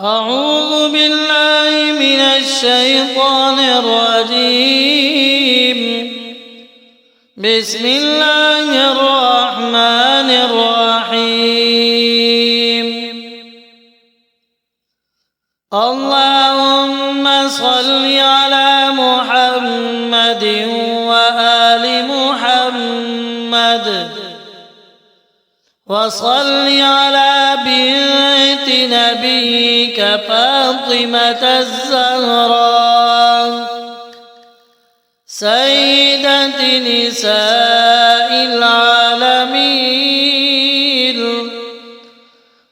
أعوذ بالله من الشيطان الرجيم. بسم الله الرحمن الرحيم. اللهم صل على محمد وآل محمد، وصل على بنت نبيك فاطمة الزهراء سيدة نساء العالمين،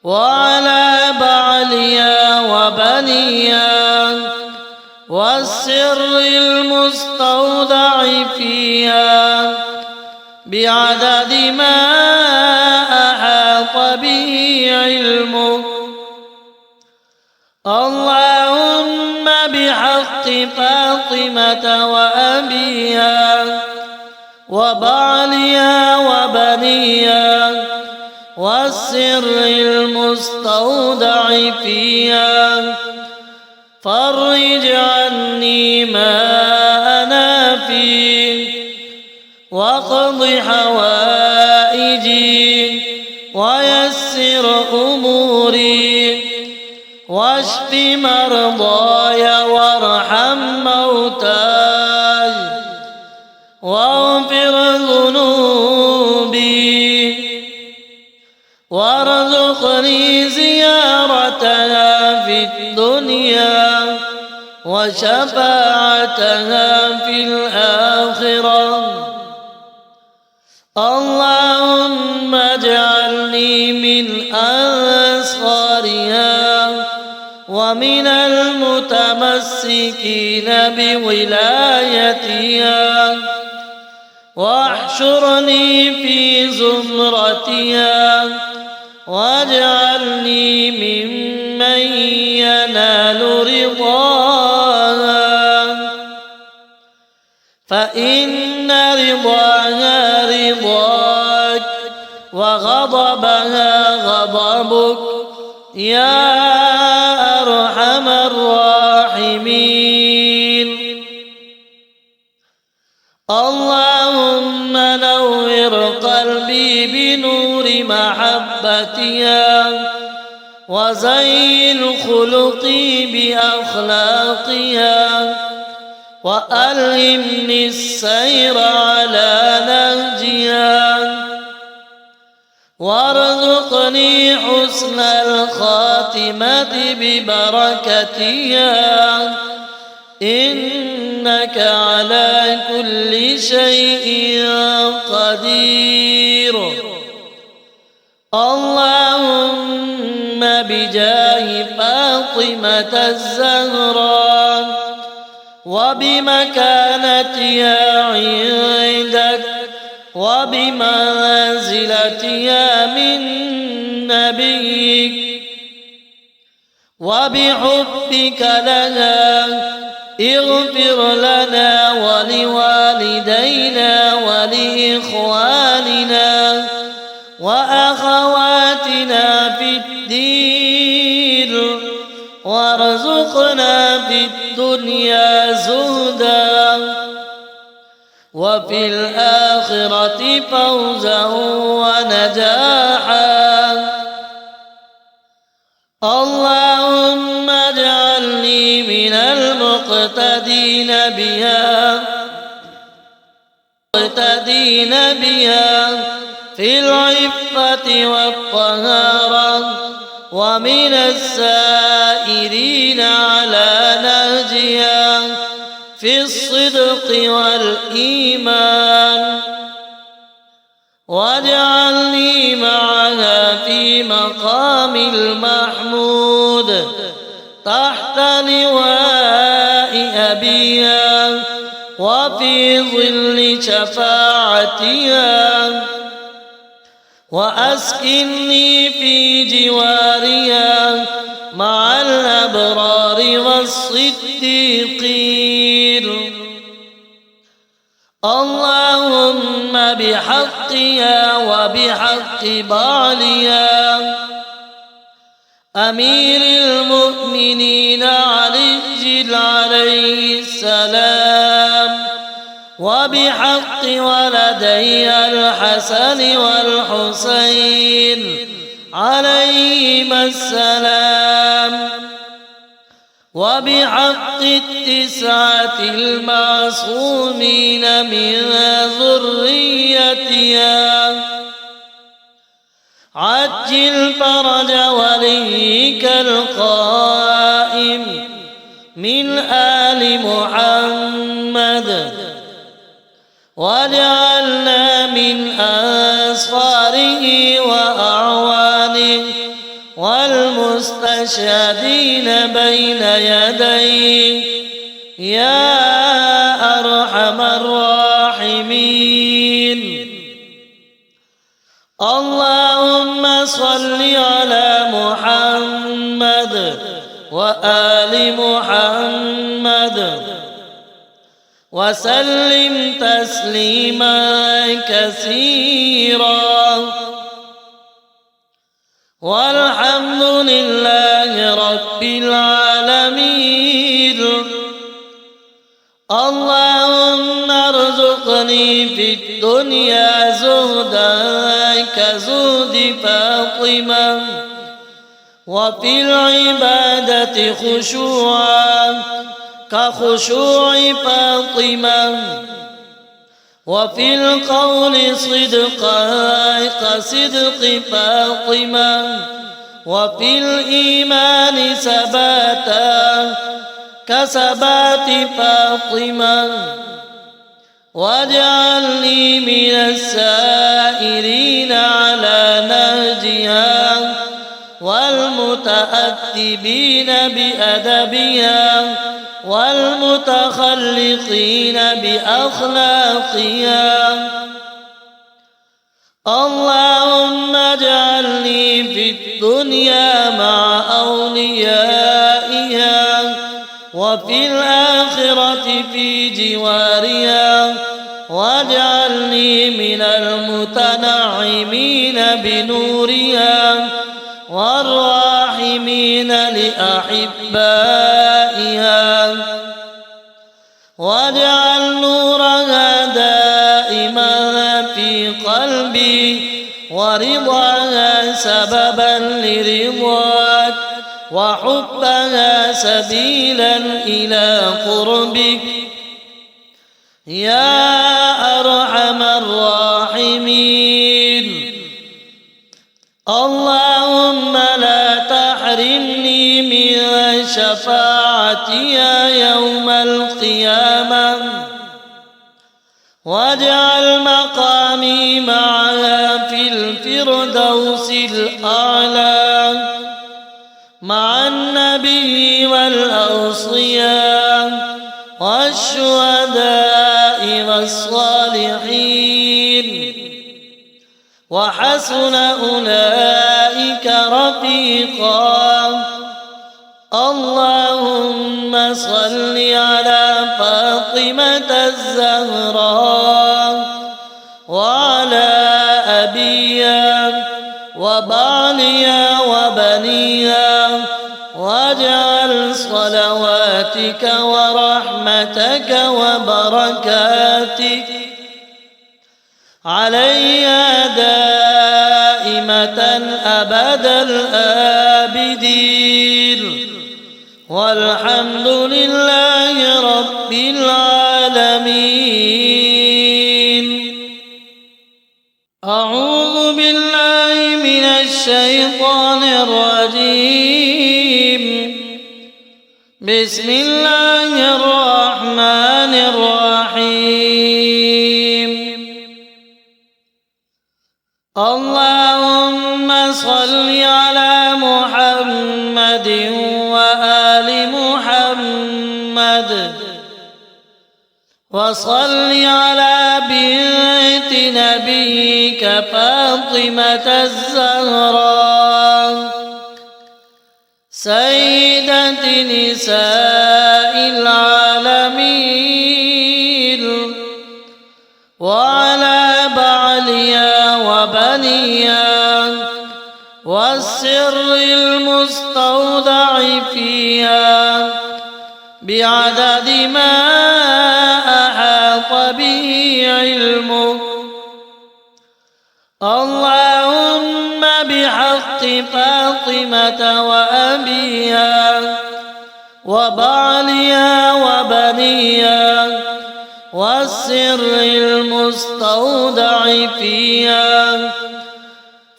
وعلى بعليا وبنيا والسر المستودع فيها بعدد ما أحاط به علمه. اللهم بحق فاطمة وأبيها وبعليا وبنيها والسر المستودع فيها فرج عني ما أنا فيه، واقض حوائجي ويسر أموري، واشف مرضاي وارحم موتاي، واغفر ذنوبي، وارزقني زيارتها في الدنيا وشفاعتها في الآخرة. اللهم اجعلني من أنصارها ومن المتمسكين بولايتها، واحشرني في زمرتها، واجعلني ممن ينال رضاها، فإن رضاها رضاك وغضبها غضبك يا أرحم الراحمين. اللهم نور قلبي بنور محبتها، وزين خلقي بأخلاقها، وألهمني السير على نهجها، وارزقني حسن الخاتمة ببركتها، إنك على كل شيء قدير. اللهم بجاه فاطمة الزهراء وبمكانتها عندك وبمنزلتها من نبيك وبحبك لها، اغفر لنا ولوالدينا ولإخواننا وأخواتنا في الدين، وارزقنا في الدنيا زهدا وفي الآخرة فوزا ونجاحا. اللهم اجعلني من المقتدين بها في العفة والطهارة، ومن السائرين على نهجها في الصدق والإيمان، واجعلني معها في مقام المحمود تحت لواء أبيها وفي ظل شفاعتها، وأسكنني في جوارها مع الأبرار والصديقين. اللهم بحقها وبحق بعلها أمير المؤمنين المؤمنين علي عليه السلام وبحق ولدي الحسن والحسين عليهما السلام وبحق 9 المعصومين من ذريتها عجل فرج وليك القائم من آل محمد واجعلنا من أنصاره وأعوانه والمستشهدين بين يديه يا أرحم الراحمين. اللهم صل على محمد وآل محمد وسلم تسليما كثيرا والحمد لله رب العالمين. اللهم ارزقني في الدنيا زهدا كزهد فاطمة وفي العبادة خشوعا كخشوع فاطمة وفي القول صدقا كصدق فاطمة وفي الإيمان ثباتا كثبات فاطمة واجعلني من السائرين على نهجها والمتأدبين بأدبها والمتخلقين بأخلاقها. اللهم اجعلني في الدنيا مع أوليائها وفي الآخرة في جوارها واجعلني من المتنعمين بنورها والراحمين لأحبائها واجعل نورها دائما في قلبي ورضاها سببا لرضاك وحبها سبيلا إلى قربك يا أرحم الراحمين. اللهم لا تحرمني من شفاعتها يوم القيامة واجعل مقامي معها في الفردوس الأعلى مع النبي والأوصياء والشهداء والصالحين وحسن أولئك رفيقا. اللهم صل على فاطمة الزهراء وعلى أبيها وبعلها وبنيها واجعل صلواتك ورحمتك وبركاتك عليها دائمة أبد الآبدين والحمد لله رب العالمين. أعوذ بالله من الشيطان الرجيم. بسم الله الرحمن الرحيم. اللهم صل على محمد وآل محمد وصل على بنت نبيك فاطمة الزهراء سيدة نساء العالمين وعلى بعلها وبنيها والسر المستودع فيها بعدد ما أحاط به علمه. اللهم بحق فاطمة وأبيها وبعلها وبنيها والسر المستودع فيها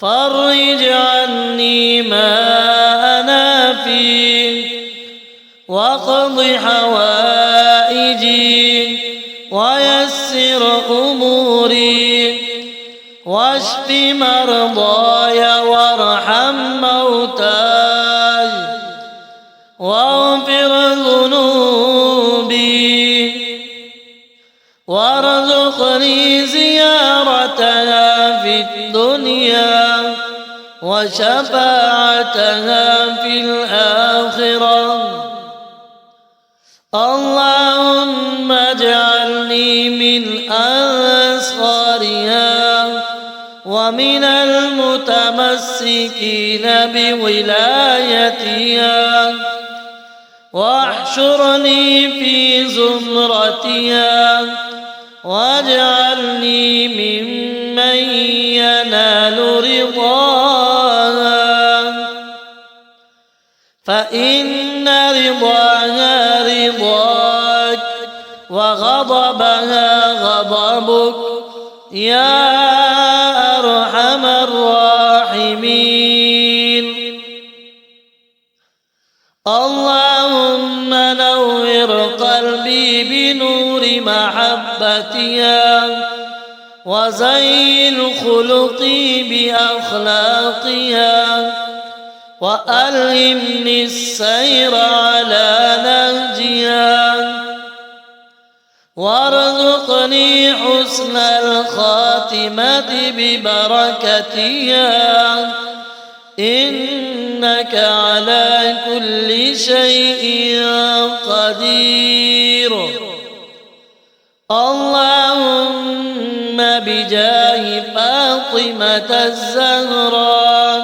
فرج عني ما أنا فيه واقض حوائجي ويسر أموري واشف مرضاي وارحم موتاي واغفر ذنوبي وارزقني زيارتها في الدنيا وشفاعتها في الآخرة. اللهم اجعلني من أنصارها ومن المتمسكين بولايتها واحشرني في زمرتها واجعلني ممن ينال رضاها، فإن رضاها رضاك وغضبها غضبك يا أرحم الراحمين. اللهم نور قلبي بنور محبتها وزين خلقي بأخلاقها وألهمني السير على نهجها وارزقني حسن الخاتمة ببركتها إنك على كل شيء قدير. اللهم بجاه فاطمة الزهراء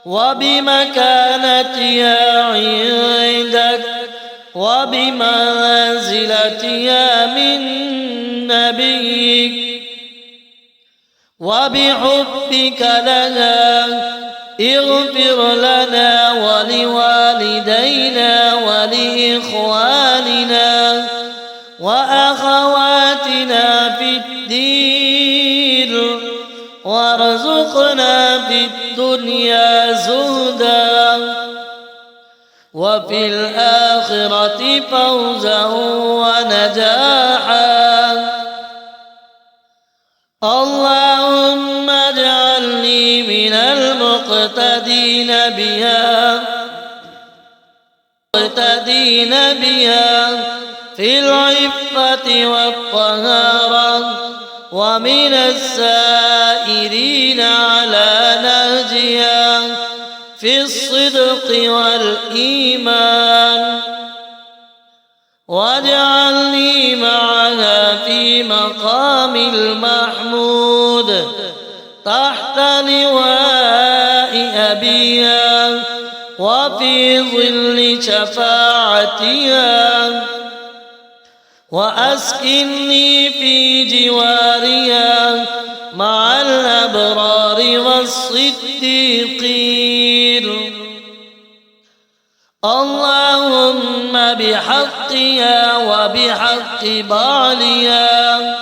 وبمكانتها عندك وبمنزلتها من نبيك وبحبك لها اغفر لنا ولوالدينا ولإخواننا وأخواتنا في الدين وارزقنا في الدنيا زهدا وفي الآخرة فوزا ونجاحا. اللهم اجعلني من المقتدين بها في العفة والطهارة ومن السائرين على نهجها في الصدق والإيمان واجعلني معها في مقام المحمود تحت لواء أبيها وفي ظل شفاعتها وأسكنني في جوارها مع الأبرار والصديقين. اللهم بحقها وبحق بعلها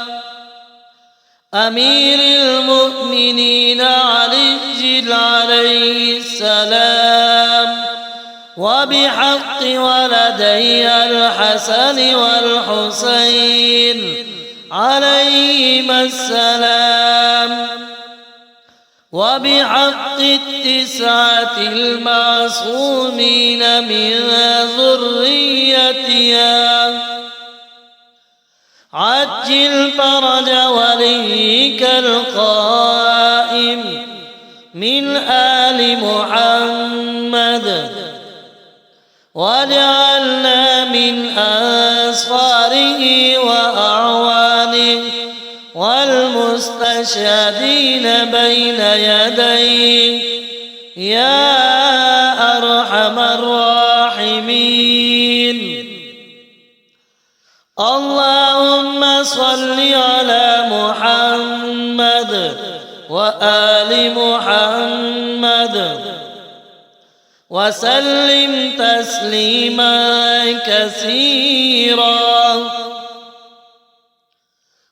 أمير المؤمنين علي عليه السلام وبحق ولدي الحسن والحسين عليهما السلام وبحق التسعة المعصومين من ذريتها عجل فرج وليك القائم من آل محمد واجعلنا من أنصاره وأعوانه والمستشهدين بين يديه يا أرحم الراحمين. الراحمين. اللهم صل على محمد وآل محمد وسلم تسليما كثيرا،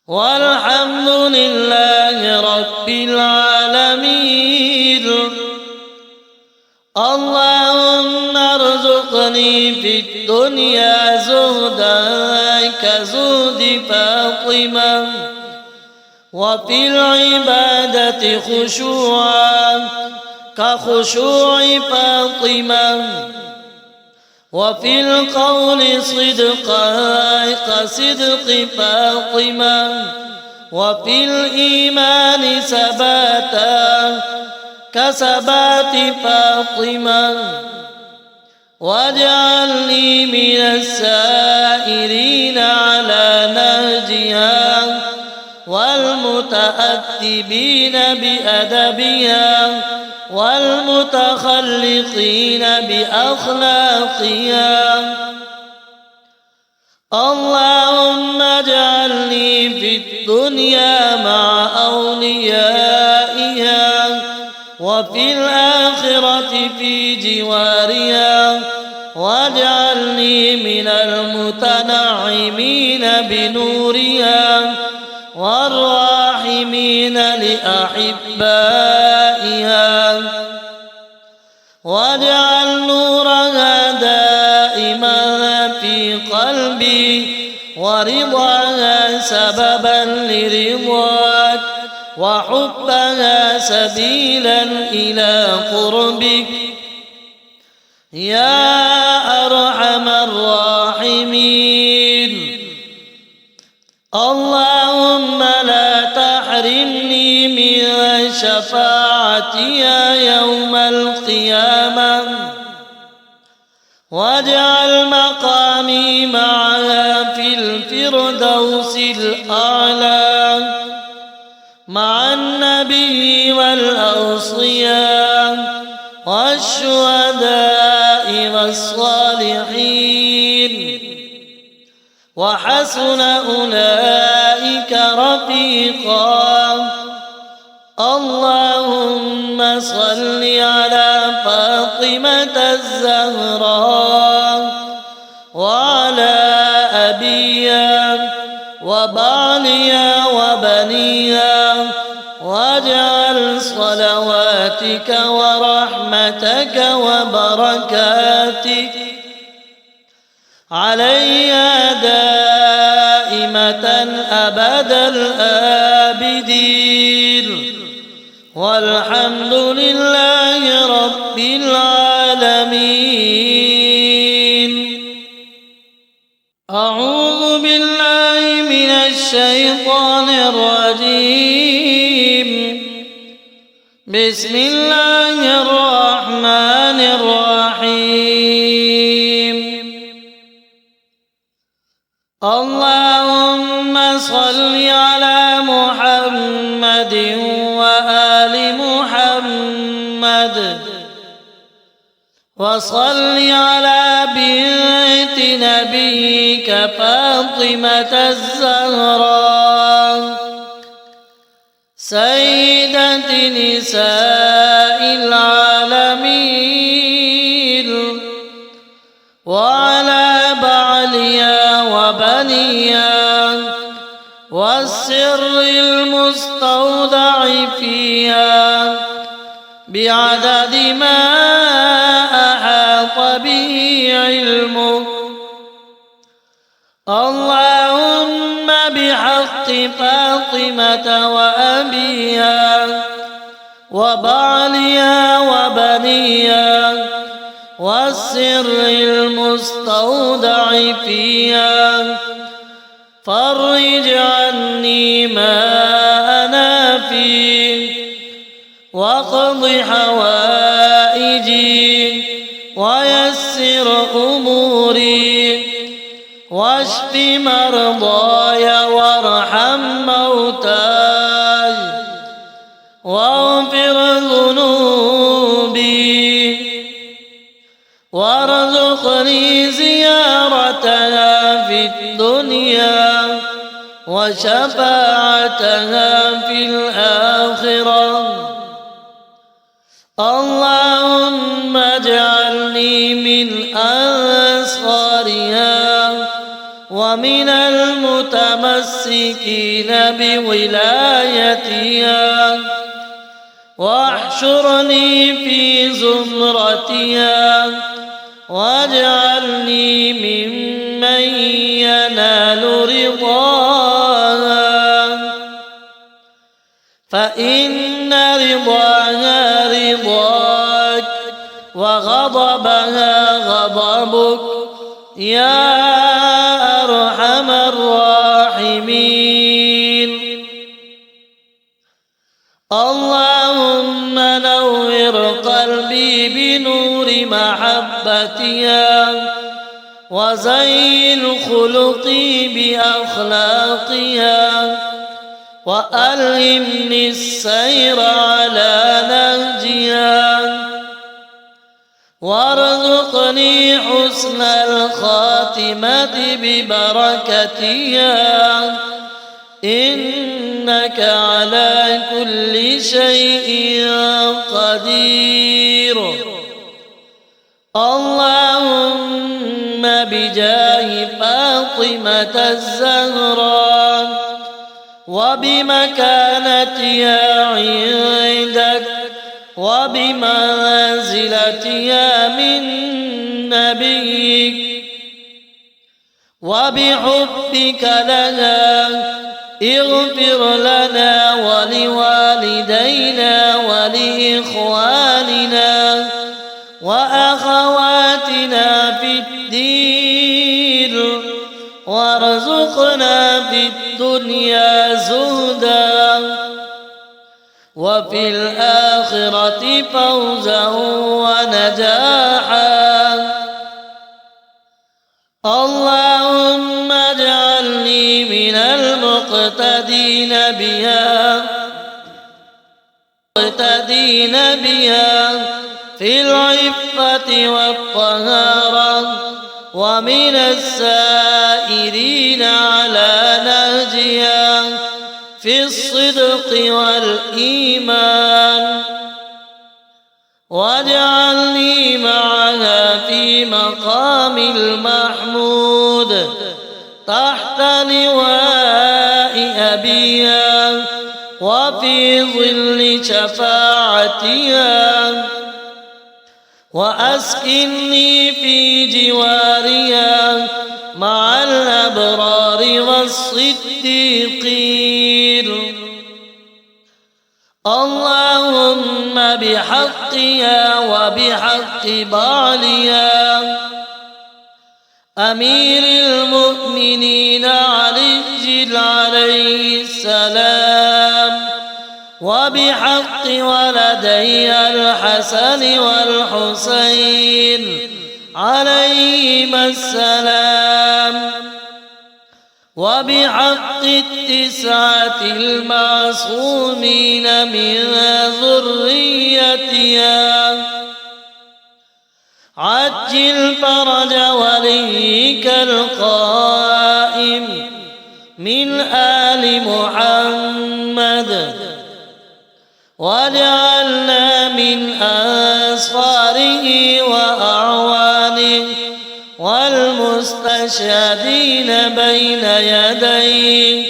والحمد لله رب العالمين. اللهم ارزقني في الدنيا زهدا كزهد فاطمة، وفي العبادة خشوعا كخشوع فاطمة، وفي القول صدقا كصدق فاطمة، وفي الإيمان ثباتا كثبات فاطمة. واجعلني من السائرين على نهجها والمتأدبين بأدبها والمتخلقين بأخلاقها. اللهم اجعلني في الدنيا مع أوليائها، وفي الآخرة في جوارها، واجعلني من المتنعمين بنورها والراحمين لأحبائها. واجعل نورها دائما في قلبي، ورضاها سببا لرضاك، وحبها سبيلا إلى قربك يا أرحم الراحمين. اللهم لا تحرمني من شفاعتها يوم القيامة، واجعل مقامي معها في الفردوس الأعلى مع النبي والأوصياء والشهداء والصالحين، وحسن أولئك رفيقا. اللهم صل على فاطمة الزهراء وعلى أبيها وبعلها وبنيها، واجعل صلواتك ورحمتك وبركاتك عليها دائمة أبد الآبدين، والحمد لله رب العالمين. أعوذ بالله من الشيطان الرجيم. بسم الله الرحمن الرحيم. اللهم صل على محمد وآل محمد، وصل على بنت نبيك فاطمة الزهراء سيدة نساء العالمين، وعلى بعلها وبنيها والسر المستودع فيها بعدد ما أحاط به علمه. اللهم بحق فاطمة وأبيها وبعلها وبنيها والسر المستودع فيها فرج عني ما أنا فيه، واقض حوائجي ويسر أموري، واشف مرضاي وارحم موتاي، واغفر ذنوبي، وارزقني وارزقني زيارتها في الدنيا وشفاعتها في الآخرة. اللهم اجعلني من أنصارها ومن المتمسكين بولايتها، واحشرني في زمرتها واجعلني ممن ينال رضاها، فإن رضاها رضاك وغضبها غضبك يا أرحم الراحمين. اللهم نور قلبي بنور محبتها وزين خلقي بأخلاقها، وألهمني السير على نهجها، وارزقني حسن الخاتمة ببركتها، إنك على كل شيء قدير. اللهم بجاه فاطمة الزهراء وبمكانتها عندك وبمنزلتها من نبيك وبحبك لها، اغفر لنا ولوالدينا ولإخواننا وأخواتنا في الدين، وارزقنا في الدنيا زهدا وفي الآخرة فوزا ونجاحا. اللهم اجعلني من المقتدين بها في العفة والطهارة، ومن السائرين على نهجها في الصدق والإيمان، واجعلني معها في مقام المحمود تحت لواء أبيها وفي ظل شفاعتها، وأسكنني في جوارها مع الأبرار والصديقين. اللهم بحقها وبحق بعلها أمير المؤمنين علي عليه السلام، وبحق ولدي الحسن والحسين عليهما السلام، وبحق التسعة المعصومين من ذريتها، عجل فرج وليك القائم من آل محمد، واجعلنا من أنصاره وأعوانه والمستشهدين بين يديه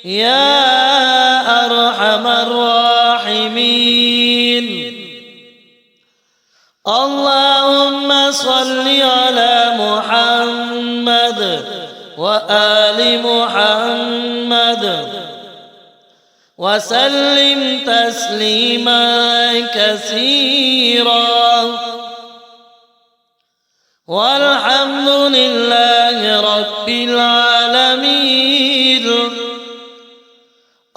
يا أرحم الراحمين. اللهم صل على محمد وآل محمد وسلم تسليما كثيرا، والحمد لله رب العالمين.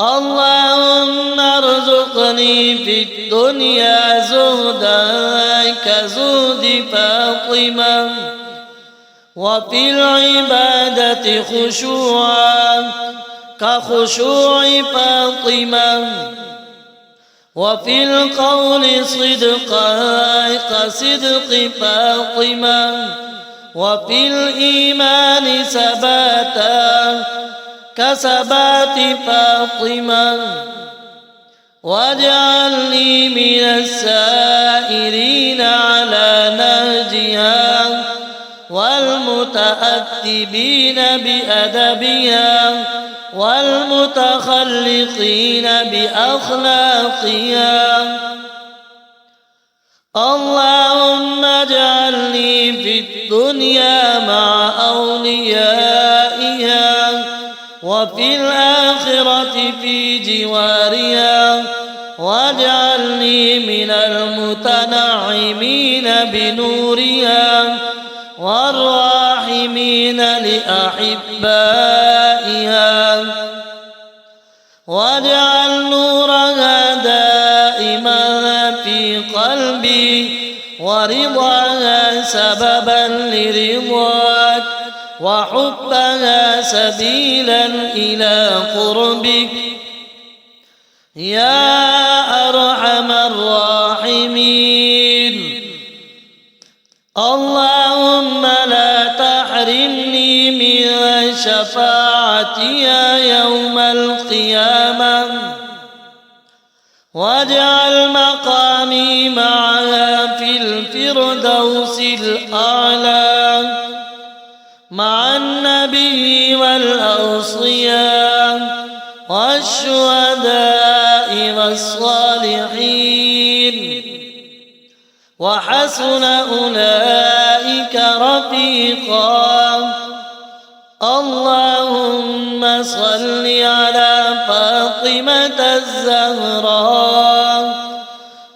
اللهم ارزقني في الدنيا زهدا كزهد فاطمة، وفي العبادة خشوعا كخشوع فاطمة، وفي القول صدقا كصدق فاطمة، وفي الإيمان ثباتا كثبات فاطمة واجعلني من السائرين على نهجها والمتأدبين بأدبها والمتخلقين بأخلاقها. اللهم اجعلني في الدنيا مع أوليائها وفي الآخرة في جوارها واجعلني من المتنعمين بنورها والراحمين لأحبائها. واجعل نورها دائما في قلبي ورضاها سببا لرضاك وحبها سبيلا إلى قربك يا أرحم الراحمين. اللهم لا تحرمني من شفاعتها يوم القيامة واجعل مقامي معها في الفردوس الأعلى مع النبي والأوصياء والشهداء والصالحين وحسن أولئك رفيقا. اللهم صل على فاطمة الزهراء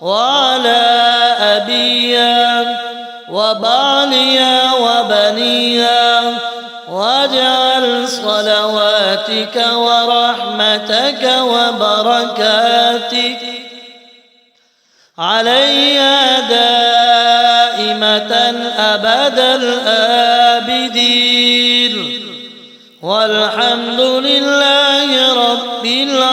وعلى أبيها وبعلها وبنيها واجعل صلواتك ورحمتك وبركاتك عليها دائمة أبد الآبدين والحمد لله رب العالمين.